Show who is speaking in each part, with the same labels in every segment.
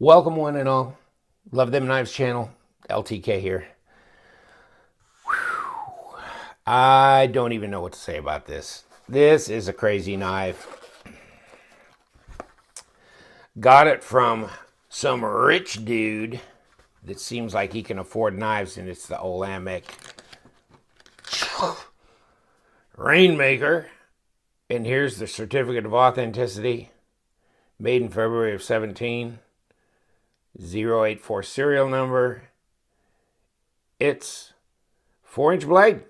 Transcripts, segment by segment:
Speaker 1: Welcome one and all. Love Them Knives channel. LTK here. Whew. I don't even know what to say about this. This is a crazy knife. Got it from some rich dude that seems like he can afford knives, and it's the Olamic Rainmaker. And here's the certificate of authenticity. Made in February of 17. 084 serial number. It's 4-inch blade,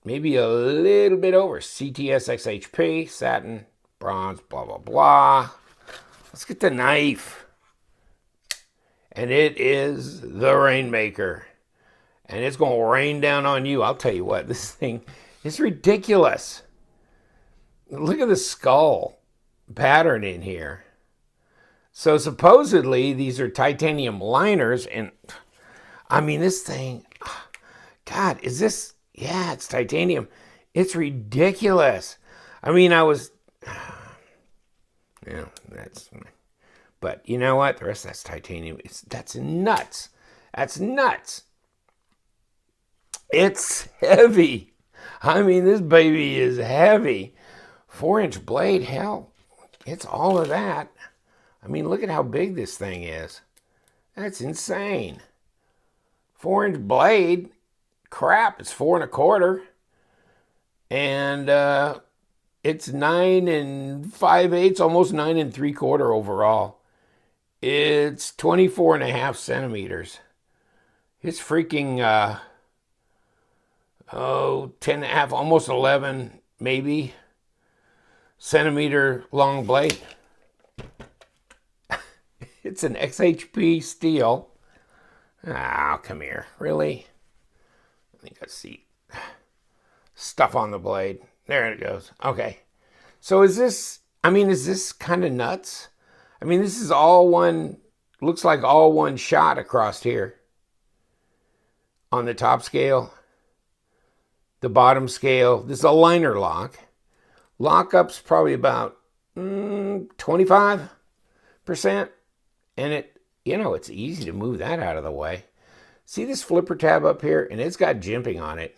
Speaker 1: maybe a little bit over. CTS XHP, satin, bronze, blah, blah, blah. Let's get the knife. And it is the Rainmaker. And it's going to rain down on you. I'll tell you what, this thing is ridiculous. Look at the skull pattern in here. So supposedly these are titanium liners, and I mean this thing, God, is this, yeah, it's titanium. It's ridiculous. I mean, yeah, but you know what? The rest of that's titanium. That's nuts. That's nuts. It's heavy. I mean, this baby is heavy. 4-inch blade, hell, it's all of that. I mean, look at how big this thing is. That's insane. 4-inch blade, crap, it's 4 1/4. And it's 9 5/8, almost 9 3/4 overall. It's 24.5 centimeters. It's freaking, 10.5, almost 11, maybe, centimeter long blade. It's an XHP steel. Oh, come here. Really? I think I see stuff on the blade. There it goes. Okay. So is this kind of nuts? I mean, this is all one, looks like all one shot across here. On the top scale. The bottom scale. This is a liner lock. Lockup's probably about 25%. And it's easy to move that out of the way. See this flipper tab up here? And it's got jimping on it.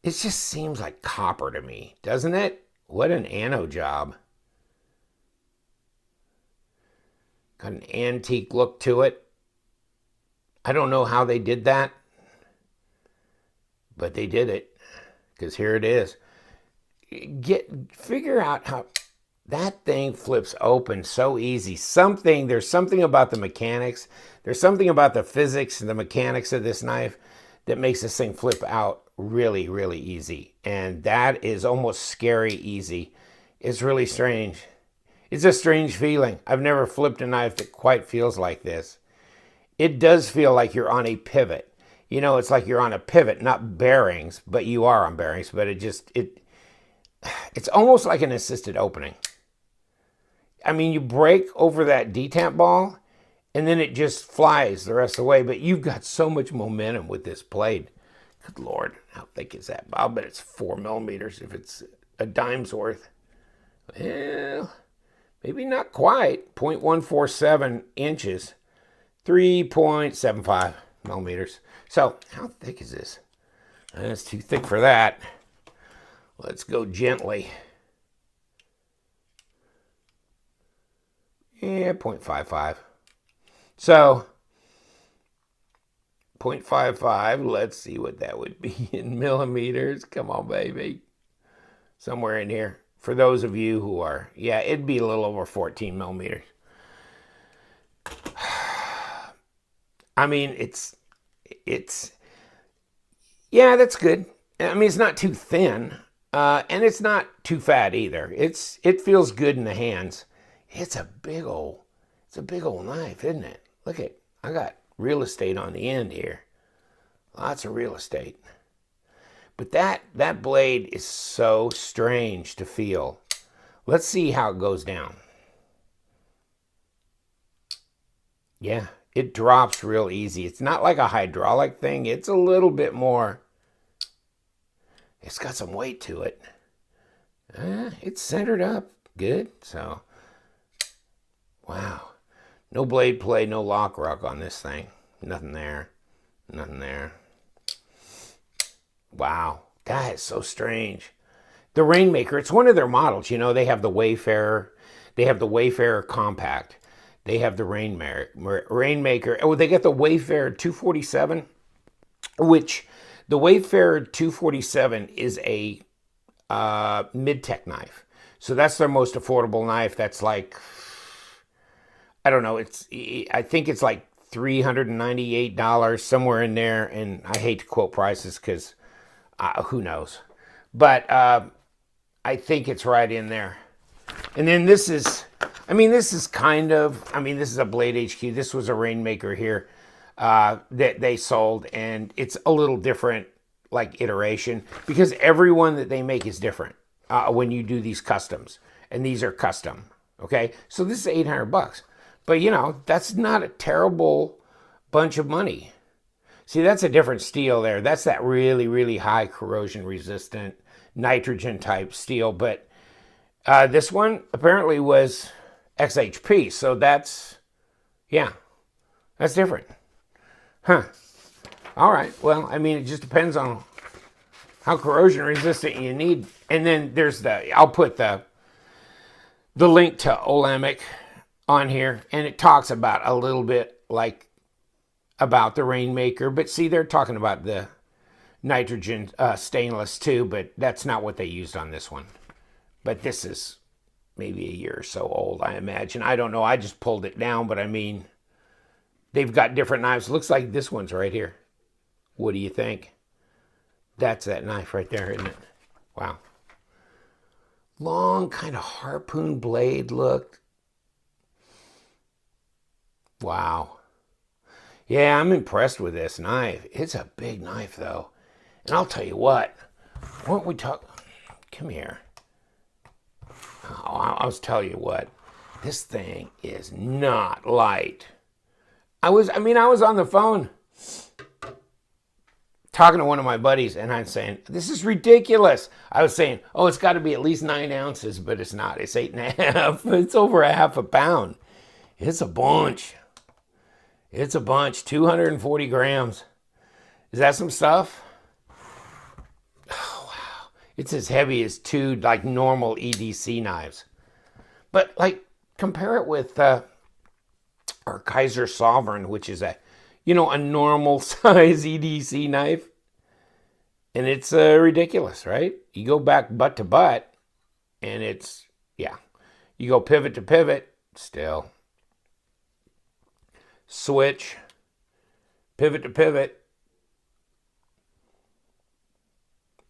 Speaker 1: It just seems like copper to me, doesn't it? What an anno job. Got an antique look to it. I don't know how they did that, but they did it, because here it is. Figure out how that thing flips open so easy. There's something about the mechanics. There's something about the physics and the mechanics of this knife that makes this thing flip out really, really easy. And that is almost scary easy. It's really strange. It's a strange feeling. I've never flipped a knife that quite feels like this. It does feel like you're on a pivot. It's like you're on a pivot, not bearings, but you are on bearings. But it's almost like an assisted opening. I mean, you break over that detamp ball, and then it just flies the rest of the way. But you've got so much momentum with this blade. Good Lord, how thick is that? I'll bet it's 4 millimeters if it's a dime's worth. Well, maybe not quite. 0.147 inches, 3.75 millimeters. So, how thick is this? That's too thick for that. Let's go gently. Yeah, 0.55. So, 0.55, let's see what that would be in millimeters. Come on, baby. Somewhere in here. For those of you who are, yeah, it'd be a little over 14 millimeters. I mean, yeah, that's good. I mean, it's not too thin, and it's not too fat either. It feels good in the hands. It's a big old knife, isn't it? Look at, I got real estate on the end here. Lots of real estate. But that blade is so strange to feel. Let's see how it goes down. Yeah, it drops real easy. It's not like a hydraulic thing. It's a little bit more. It's got some weight to it. It's centered up good. So, wow. No blade play, no lock rock on this thing. Nothing there. Nothing there. Wow. That is so strange. The Rainmaker, it's one of their models. You know, they have the Wayfarer. They have the Wayfarer Compact. They have the Rainmaker. Oh, they got the Wayfarer 247, which the Wayfarer 247 is a mid-tech knife. So that's their most affordable knife. That's like, I don't know, I think it's like $398, somewhere in there. And I hate to quote prices because who knows. But I think it's right in there. And then this is, this is a Blade HQ. This was a Rainmaker here that they sold. And it's a little different, like, iteration, because every one that they make is different when you do these customs. And these are custom, okay? So this is $800. But, you know, that's not a terrible bunch of money. See, that's a different steel there. That's that really, really high corrosion resistant nitrogen type steel. But this one apparently was XHP. So that's, yeah, that's different. Huh. All right. Well, it just depends on how corrosion resistant you need. And then there's I'll put the link to Olamic on here. And it talks about a little bit like about the Rainmaker. But see, they're talking about the nitrogen stainless too. But that's not what they used on this one. But this is maybe a year or so old, I imagine. I don't know. I just pulled it down. But they've got different knives. Looks like this one's right here. What do you think? That's that knife right there, isn't it? Wow. Long kind of harpoon blade look. Wow. Yeah, I'm impressed with this knife. It's a big knife, though. And I'll tell you what. Won't we talk? Come here. Oh, I'll tell you what. This thing is not light. I was on the phone talking to one of my buddies, and I'm saying, this is ridiculous. I was saying, oh, it's got to be at least 9 ounces, but it's not. It's 8.5. It's over a half a pound. It's a bunch. It's a bunch. 240 grams. Is that some stuff? Oh, wow. It's as heavy as 2, like, normal EDC knives. But, like, compare it with our Kaiser Sovereign, which is a normal size EDC knife. And it's ridiculous, right? You go back butt to butt, and it's, yeah. You go pivot to pivot, still. Switch, pivot to pivot.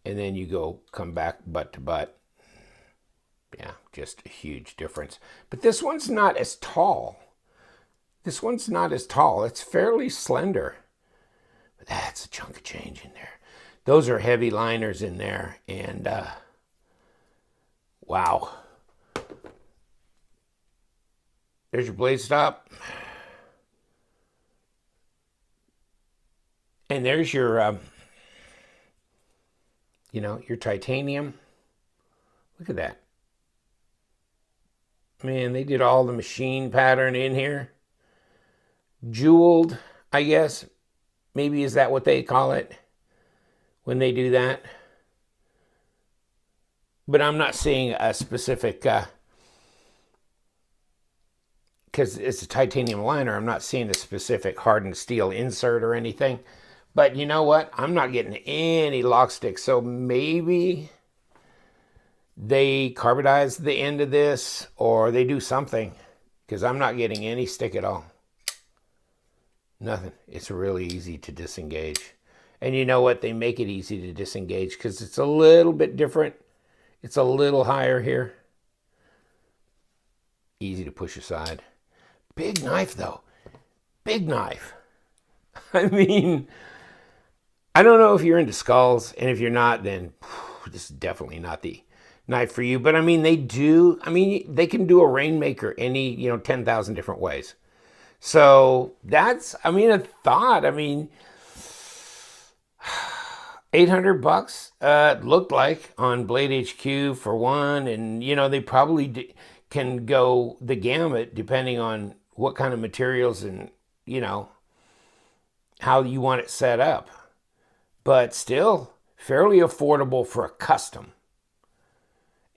Speaker 1: And then you go come back butt to butt. Yeah, just a huge difference. But this one's not as tall. This one's not as tall. It's fairly slender. But that's a chunk of change in there. Those are heavy liners in there. And, wow. There's your blade stop. And there's your, your titanium. Look at that. Man, they did all the machine pattern in here. Jeweled, I guess. Maybe is that what they call it when they do that? But I'm not seeing a specific, because it's a titanium liner, I'm not seeing a specific hardened steel insert or anything. But you know what? I'm not getting any lock sticks, so maybe they carbonize the end of this or they do something, because I'm not getting any stick at all. Nothing. It's really easy to disengage. And you know what? They make it easy to disengage because it's a little bit different. It's a little higher here. Easy to push aside. Big knife, though. Big knife. I mean, I don't know if you're into skulls, and if you're not, then this is definitely not the knife for you. But they do. They can do a Rainmaker any 10,000 different ways. So that's a thought. $800 looked like on Blade HQ for one, and they probably can go the gamut depending on what kind of materials and, you know, how you want it set up. But still fairly affordable for a custom.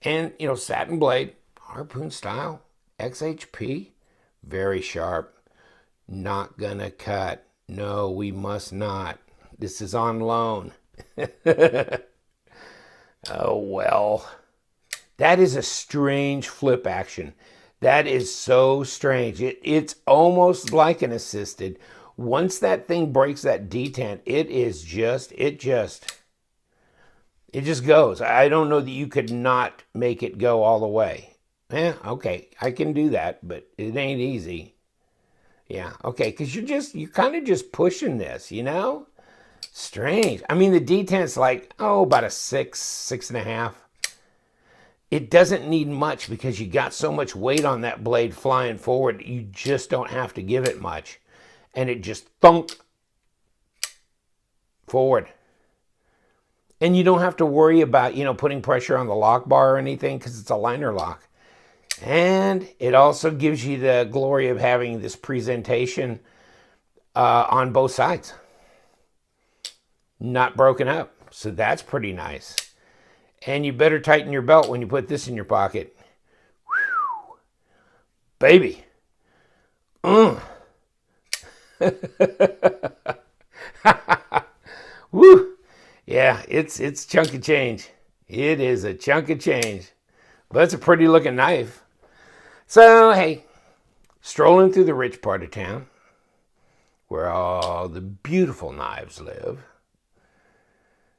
Speaker 1: And, you know, satin blade, harpoon style, XHP, very sharp. Not gonna cut. No, we must not. This is on loan. Oh, well. That is a strange flip action. That is so strange. It's almost like an assisted. Once that thing breaks that detent, it just goes. I don't know that you could not make it go all the way. Okay, I can do that, but it ain't easy. Yeah, okay, because you're kind of just pushing this, you know? Strange. I mean, the detent's like, about a 6.5. It doesn't need much because you got so much weight on that blade flying forward, you just don't have to give it much. And it just thunk forward. And you don't have to worry about, you know, putting pressure on the lock bar or anything because it's a liner lock. And it also gives you the glory of having this presentation on both sides. Not broken up. So that's pretty nice. And you better tighten your belt when you put this in your pocket. Whew. Baby. Woo. Yeah, it's chunk of change. It is a chunk of change. But it's a pretty looking knife. So, hey, strolling through the rich part of town, where all the beautiful knives live,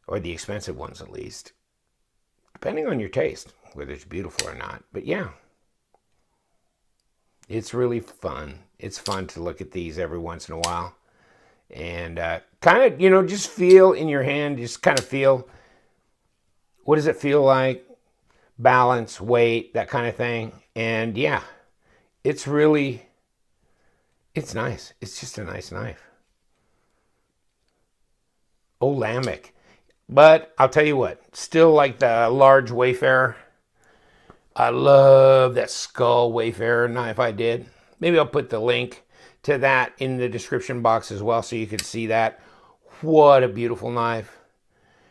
Speaker 1: or the expensive ones at least, depending on your taste, whether it's beautiful or not. But yeah, it's really fun. It's fun to look at these every once in a while. And kind of, you know, just feel in your hand, just kind of feel, what does it feel like? Balance, weight, that kind of thing. And yeah, it's nice. It's just a nice knife. Olamic. But I'll tell you what, still like the large Wayfarer. I love that skull Wayfarer knife I did. Maybe I'll put the link to that in the description box as well so you can see that. What a beautiful knife.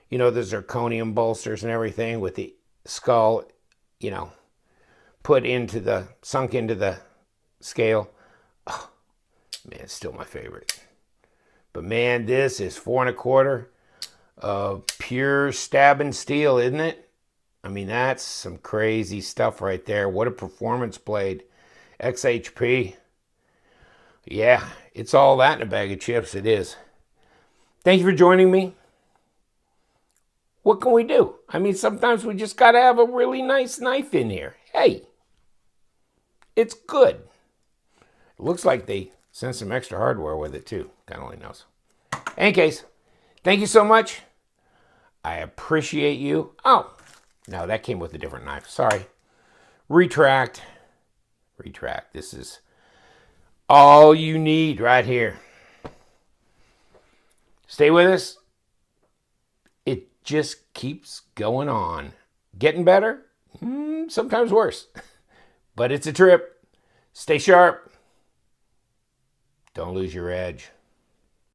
Speaker 1: You know, the zirconium bolsters and everything with the skull, you know, sunk into the scale. Oh, man, it's still my favorite. But man, this is 4.25 of pure stabbing steel, isn't it? I mean, that's some crazy stuff right there. What a performance blade. XHP. Yeah, it's all that in a bag of chips. It is. Thank you for joining me. What can we do? I mean, sometimes we just got to have a really nice knife in here. Hey, it's good. It looks like they sent some extra hardware with it too. God only knows. In any case, thank you so much. I appreciate you. Oh, no, that came with a different knife. Sorry. Retract. This is all you need right here. Stay with us. It just keeps going on. Getting better? Sometimes worse. But it's a trip. Stay sharp. Don't lose your edge.